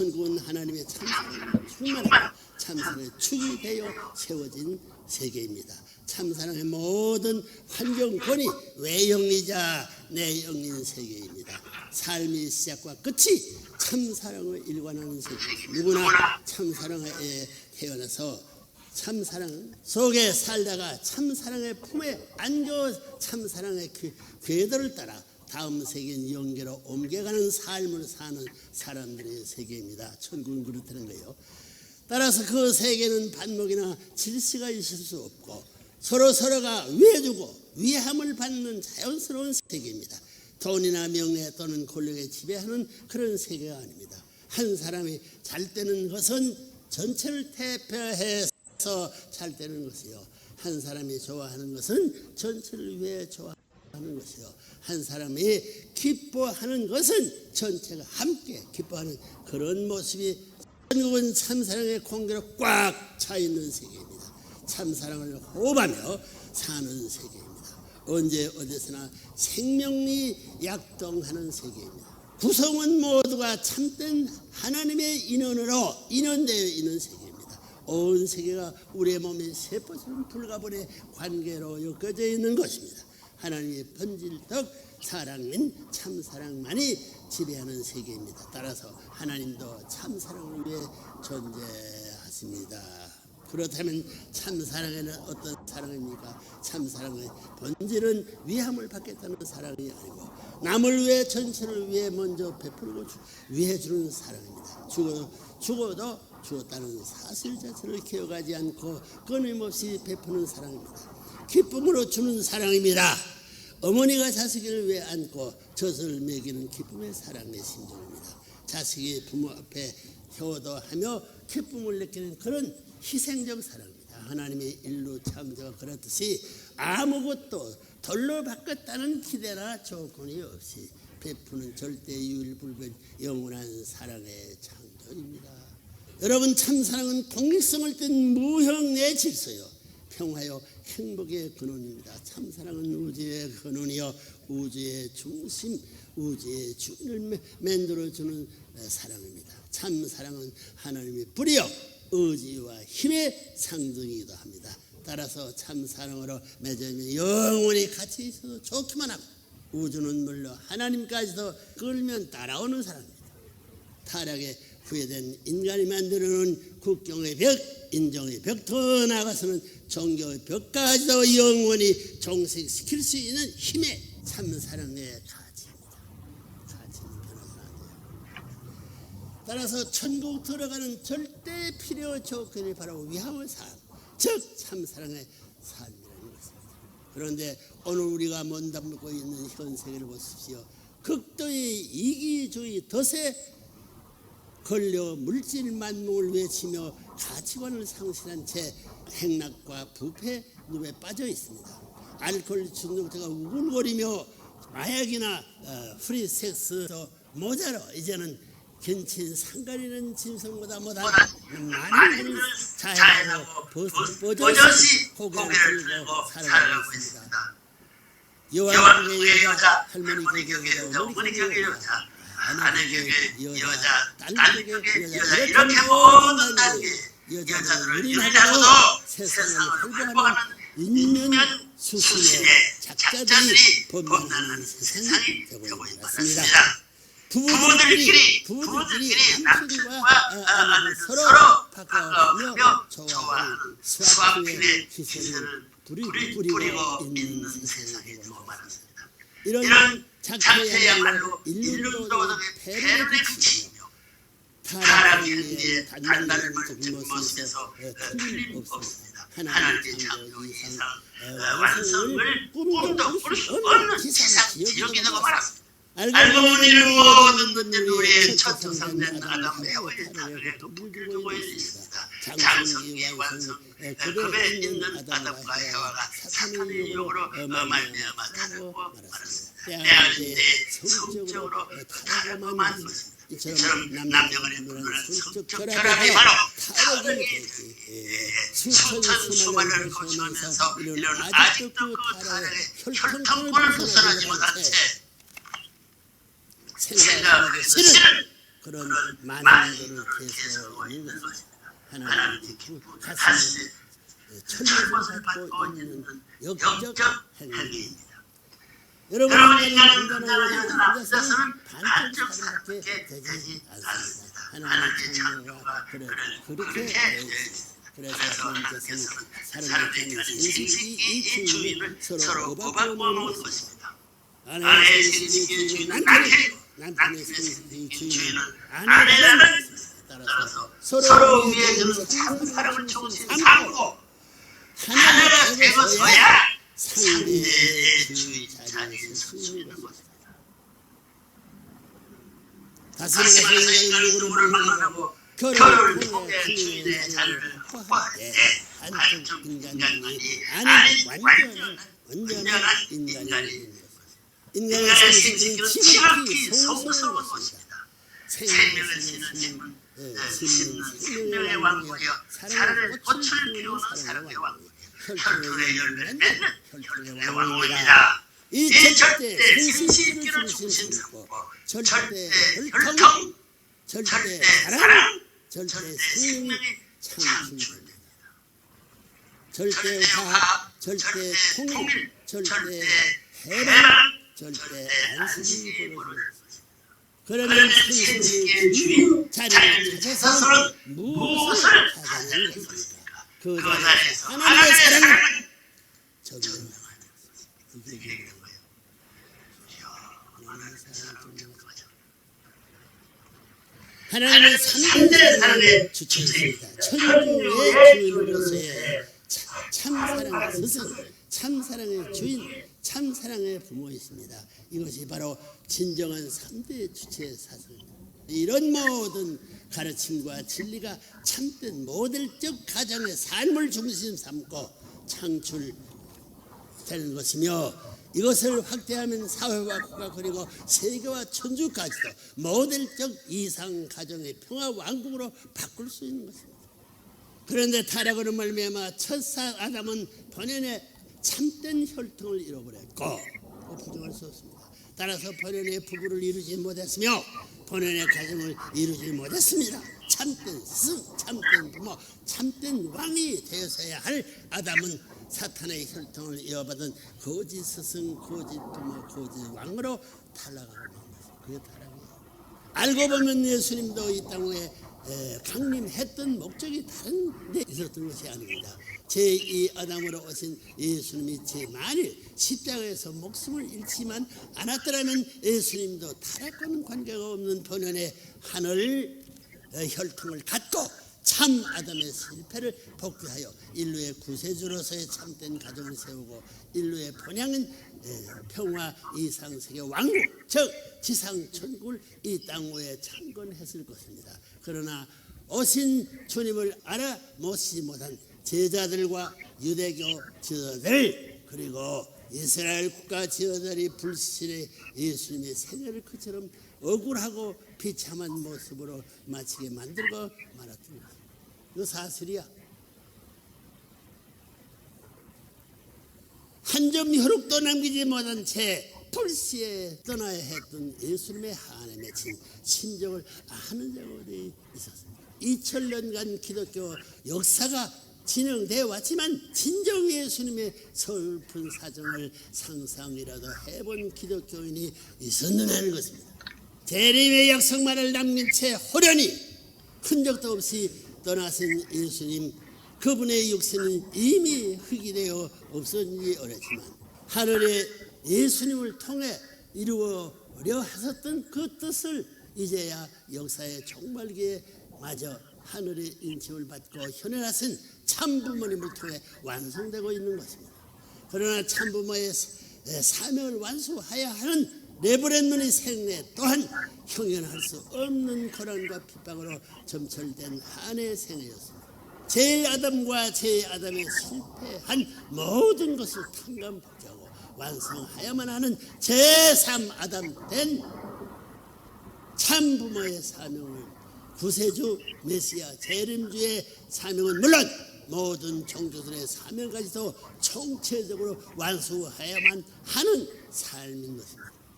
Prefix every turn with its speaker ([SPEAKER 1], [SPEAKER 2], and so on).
[SPEAKER 1] 천국은 하나님의 참사랑으로 충만하고 참사랑의 축이 되어 세워진 세계입니다. 참사랑의 모든 환경권이 외영리자 내영린 세계입니다. 삶의 시작과 끝이 참사랑을 일관하는 세계. 누구나 참사랑에 태어나서 참사랑 속에 살다가 참사랑의 품에 안겨 참사랑의 궤도를 따라 다음 세계인 영계로 옮겨가는 삶을 사는 사람들의 세계입니다. 천국은 그렇다는 거예요. 따라서 그 세계는 반목이나 질서가 있을 수 없고 서로가 위해주고 위함을 받는 자연스러운 세계입니다. 돈이나 명예 또는 권력에 지배하는 그런 세계가 아닙니다. 한 사람이 잘 되는 것은 전체를 대표해서 잘 되는 것이요, 한 사람이 좋아하는 것은 전체를 위해 좋아하는 것이요, 한 사람이 기뻐하는 것은 전체가 함께 기뻐하는 그런 모습이 천국은 참사랑의 공기로 꽉 차 있는 세계입니다. 참사랑을 호흡하며 사는 세계입니다. 언제 어디서나 생명이 약동하는 세계입니다. 구성원 모두가 참된 하나님의 인원으로 인원되어 있는 세계입니다. 온 세계가 우리의 몸의 세포처럼 불가분의 관계로 엮어져 있는 것입니다. 하나님의 본질적 사랑인 참사랑만이 지배하는 세계입니다. 따라서 하나님도 참사랑을 위해 존재하십니다. 그렇다면 참사랑에는 어떤 사랑입니까? 참사랑의 본질은 위함을 받겠다는 사랑이 아니고 남을 위해 전체를 위해 먼저 베풀고 위해 주는 사랑입니다. 죽어도 죽었다는 사실 자체를 기억하지 않고 끊임없이 베푸는 사랑입니다. 기쁨으로 주는 사랑입니다. 어머니가 자식을 위해 안고 젖을 먹이는 기쁨의 사랑의 심정입니다. 자식이 부모 앞에 효도하며 기쁨을 느끼는 그런 희생적 사랑입니다. 하나님의 인류 창조가 그렇듯이 아무것도 돌로 바꿨다는 기대나 조건이 없이 베푸는 절대 유일불변 영원한 사랑의 창조입니다. 여러분, 참사랑은 독립성을 띤 무형의 질서요, 평화요, 행복의 근원입니다. 참사랑은 우주의 근원이요, 우주의 중심, 우주의 주인을 만들어주는 사랑입니다. 참사랑은 하나님의 불이요 의지와 힘의 상징이기도 합니다. 따라서 참사랑으로 맺으면 영원히 같이 있어도 좋기만 하고 우주는 물론 하나님까지도 끌면 따라오는 사랑입니다. 타락에 후회된 인간이 만들어놓은 국경의 벽, 인정의 벽, 더 나아가서는 종교의 벽까지도 영원히 종식시킬 수 있는 힘의 참사랑의 가치입니다. 가치는 변하면 안 돼요. 따라서 천국 들어가는 절대 필요 조건이 바로 위함의 삶, 즉 참사랑의 삶이라는 것입니다. 그런데 오늘 우리가 몸담고 있는 현 세계를 보십시오. 극도의 이기주의 덫에 걸려 물질 만능을 외치며 가치관을 상실한 채 행락과 부패 늪에 빠져 있습니다. 알코올 중독자가 우글거리며 마약이나 프리섹스도 모자로 이제는 견친 상가리는 짐승보다 많은 자해하고 버젓이 고개를 들고 살아가고 있습니다. 여왕국의 여자, 할머니 격의 여자, 어머니 격의 여자, 아내 격의 여자, 딸 격의 여자, 이렇게 모든 단계의 여자들을 유린하고도 세상을 활보하는 인면 수순의 작자들이 범람하는 세상이 되고 있습니다. 부부들끼리 남편과 아내를 서로 바꿔가며 좋아하는 수학품의 기세를 부리고 있는 세상이 되고 말았습니다. 이런 작태야말로 인류도덕의 폐륜에 그치며 타락의 단단을 묻은 모습에서 틀림없습니다. 하나님의 창조 이상 완성을 꿈도 꿀 수 없는 지상 지역이라고 말았습니다. 알고 보니 이를 모든 우리의 첫 조상된 아담 에와의 타락에 물들고 있습니다. 장성의 완성, 급에 있는 아담과 에와가 사탄의 유혹으로 말미암아 타락하고 말았습니다. 때아닌데 성적으로 타락하고만 것입니다. 이처럼 남녀간의 물론 성적 결합이 바로 타락이 수천 수만을 거치면서 이런 아직도 그 타락의 혈통권을 벗어나지 못한 채 생각하는 것을 그런 만행들을 계속하고 있는 것입니다. 하나님의 기쁨 가슴에 천리를 갖고 있는 역적 행위입니다. 여러분 인간은 혼자서는 반쪽 사람밖에 되지 않습니다. 하나님의 창조가 그렇게 되어 있습니다. 그래서 하나님께서는 사람의 생식이 이 주인을 서로 오바꾸어 놓은 것입니다. 아내의 생식의 주인은 남편의 생식의 주인은 아내라는 것입니다. 따라서 서로 위에 그런 참 사랑을 조금씩 삼고 하나가 되어서야 상대의 주인 자리에 설 수 있는 것입니다. 가슴에 인간의 누구를 물러나고 결을 통해 주인의 자리를 확보할 때 한쪽 인간이 아닌 완전한 인간이 있는 것입니다. 인간의 생식은 지극히 성스러운 것입니다. 생명을 지는 생명의 왕국이여 사랑의 꽃을 피우는 사랑의 왕국이여 혈통의 열매를 맺는 혈통의 왕국이다. 이 절대 생식기를 중심 삼고 절대 혈통 절대 사랑 절대 생명이 창출됩니다. 절대 화합 절대 통일 절대 해방 절대 안식이 벌어집니다. 그러면 생식의 주인 자리를 찾아서는 무엇을 찾아내는 것입니까? 그 자리에서 하나님의 사랑을 전쟁하는 것입니다. 이게 되는 거예요. 하나님의 사랑을 전쟁하는 거죠. 하나님은 3대 사랑의 주체입니다. 천주의 주인으로서의 참사랑의 스승, 참사랑의 주인, 참사랑의 부모이십니다. 이것이 바로 진정한 3대 주체 사상입니다. 이런 모든 가르침과 진리가 참된 모델적 가정의 삶을 중심 삼고 창출되는 것이며 이것을 확대하면 사회와 국가 그리고 세계와 천주까지도 모델적 이상 가정의 평화 왕국으로 바꿀 수 있는 것입니다. 그런데 타락으로 말미암아 첫사 아담은 본연의 참된 혈통을 잃어버렸고 부정할 수 없습니다. 따라서 본연의 부부를 이루지 못했으며 본연의 가정을 이루지 못했습니다. 참된 스승, 참된 부모, 참된 왕이 되어서야 할 아담은 사탄의 혈통을 이어받은 거짓 스승, 거짓 부모, 거짓 왕으로 탈락하고 만 것입니다. 그게 타락이에요. 알고 보면 예수님도 이 땅에 강림했던 목적이 다른 데 있었던 것이 아닙니다. 제2 아담으로 오신 예수님이 만일 십자가에서 목숨을 잃지만 않았더라면 예수님도 타락과는 관계가 없는 본연의 하늘 혈통을 갖고 참 아담의 실패를 복귀하여 인류의 구세주로서의 참된 가정을 세우고 인류의 본향은 평화 이상세계 왕국 즉 지상천국을 이 땅 위에 창건했을 것입니다. 그러나 오신 주님을 알아 모시지 못한 제자들과 유대교 지도자들 그리고 이스라엘 국가 지도자들이 불신의 예수님의 생애를 그처럼 억울하고 비참한 모습으로 마치게 만들고 말았던 것입니다. 이거 사실이야. 한 점 혈육도 남기지 못한 채 불시에 떠나야 했던 예수님의 한에 맺힌 심정을 아는 자가 어디 있었습니까? 2000년간 기독교 역사가 진행되어 왔지만 진정 예수님의 슬픈 사정을 상상이라도 해본 기독교인이 있었느냐는 것입니다. 재림의 약속만을 남긴 채 호련히 흔적도 없이 떠나신 예수님, 그분의 육신은 이미 흙이 되어 없어지기 어렵지만 하늘의 예수님을 통해 이루어려 하셨던 그 뜻을 이제야 역사의 종말기에 마저 하늘의 인침을 받고 현현하신 참부모님을 통해 완성되고 있는 것입니다. 그러나 참부모의 사명을 완수해야 하는 레브렌문의 생애 또한 형연할 수 없는 고난과 핍박으로 점철된 한해의 생애였습니다. 제1아담과 제2아담의 실패한 모든 것을 탕감하고 완성하야만 하는 제3아담 된 참부모의 사명을 구세주 메시아 재림주의 사명은 물론 모든 종교들의 사명까지도 총체적으로 완수해야만 하는 삶인 것입니다.